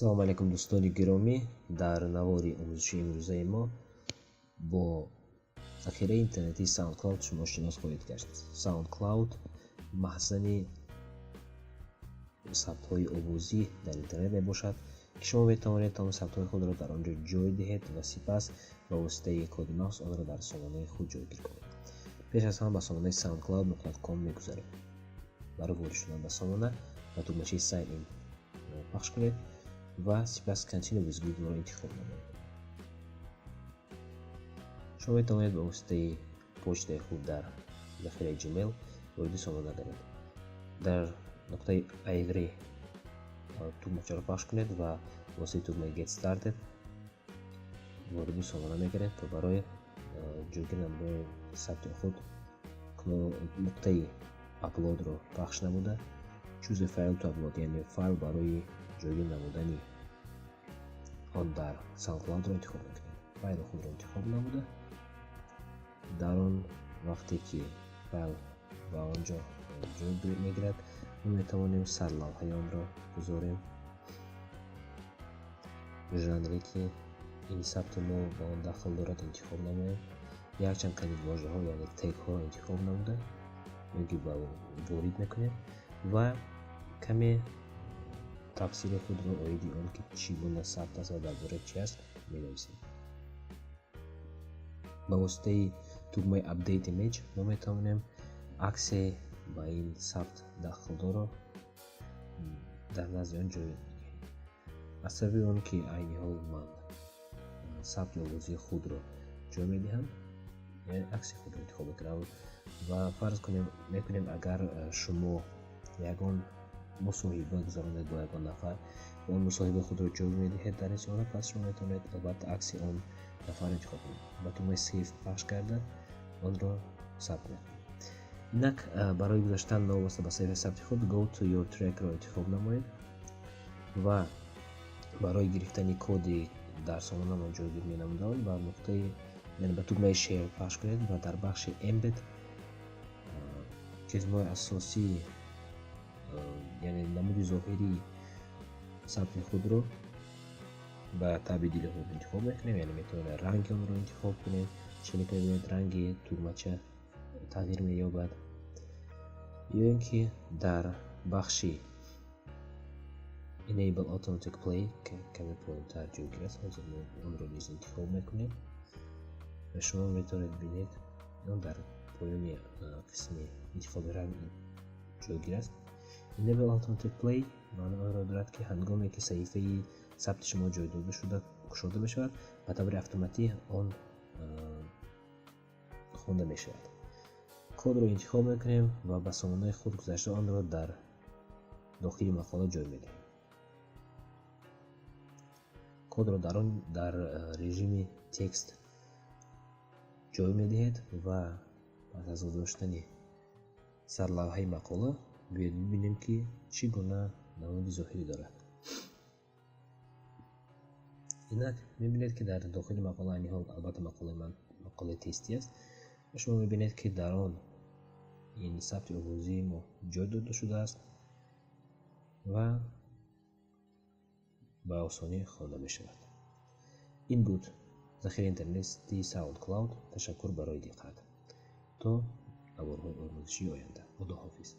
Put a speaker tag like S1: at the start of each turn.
S1: салом алейкум дӯстони гиромӣ. Дар навори омӯзиши имрӯзаи мо бо захираи интернетии SoundCloud шумо шинос хоҳед гашт. SoundCloud маҳзани сабтҳои овозӣ дар интернет мебошад, ки шумо метавонед тамоми сабтҳои худро дар он ҷо ҷой диҳед ва сипас ба воситаи коди мағз онро дар сомонаи худ ҷойгир кунед. пеш аз ҳама ба сомонаи soundcloud.com мегузаред. барои ворид шудан ба сомона ба тугмачаи sign in пахш кунед ва сипас continue with Google-ро интихоб намоед. шумо метавонед ба воситаи почтаи худ дар захираи Gmail вориди сомона гардед. дар нуқтаи айври тугмачаро пахш кунед ва воситаи тугмаи get started вориди сомона мегардед то барои ҷойгир намудани сабти худ нуқтаи upload-ро пахш намуда choose a file to upload, яъне файл барои ҷойгир намудани он дар SoundCloud-ро интихоб мекунед. файли худро интихоб намуда дар он вақте ки файл ба он ҷо ҷой мегирад, мо метавонем сарлавҳаи онро гузорем. жанре ки ин сабти мо ба он дахл дорад интихоб намоем. якчанд калимавожаҳо яъне тегҳоро интихоб намуда ёки ба ворид мекунем ва каме тафсили худро оиди он ки чӣ гуна сабт аст ва дар бораи чӣ аст менависем. ба воситаи тугмаи update image мо метавонем аксе ба ин сабт дахлдорро дар назди он ҷой диҳем. аз сабаби он ки айни ҳол ман сабти овозии худро ҷой медиҳам, яъне акси худро интихоб мекунам ва фарз мекунем агар шумо ягон мусоҳиба гузаронед бо ягон нафар ва он мусоҳибаи худро ҷой медиҳед дар ин сомона, пас шумо метавонед албатта акси он нафар интихоб кунед. ба тугмаи save пахш карда онро сабт мекунед. инак барои гузаштан новобаста ба саҳифаи сабти худ go to your track-ро интихоб намоед ва барои гирифтани коди дар сомонаро ҷойгир менамуда он ба нуқтаи яъне ба тугмаи share пахш кунед ва дар бахши embed чизҳои асосии яъне намуди зоҳирии сабти худро ба таби дили худ интихоб мекунем, яъне метавонед ранги онро интихоб кунед. чуне ки мебинед ранги тугмача тағйир меёбад, ё ин ки дар бахши enable automatic play каме поинтар ҷойгир аст, ҳозир мо онро низ интихоб мекунем ва шумо метавонед бинед он дар поёни қисми интихоби ранги ҷойгир аст. enable automatic play маъно онро дорад ки ҳангоме ки саҳифаи сабти шумо ҷой дода шуда кушода мешавад, ба таври автоматӣ он хонда мешавад. кодро интихоб мекунем ва ба сомонаи худ гузашта онро дар дохили мақола ҷой медиҳем. кодро дар режими текст ҷой медиҳед ва пас аз гузоштани сарлавҳаи мақола биёед бибинем ки чӣ гуна намуди зоҳирӣ дорад. инак мебинед ки дар дохили мақола айни ҳол албатта мақолаи ман мақолаи тестӣ аст ва шумо мебинед ки дар он ин сабти овозии мо ҷой дода шудааст ва ба осонӣ хонда мешавад. ин буд захираи интернетии SoundCloud. ташаккур барои диққат. то наворҳои омӯзишии оянда. худоҳофиз.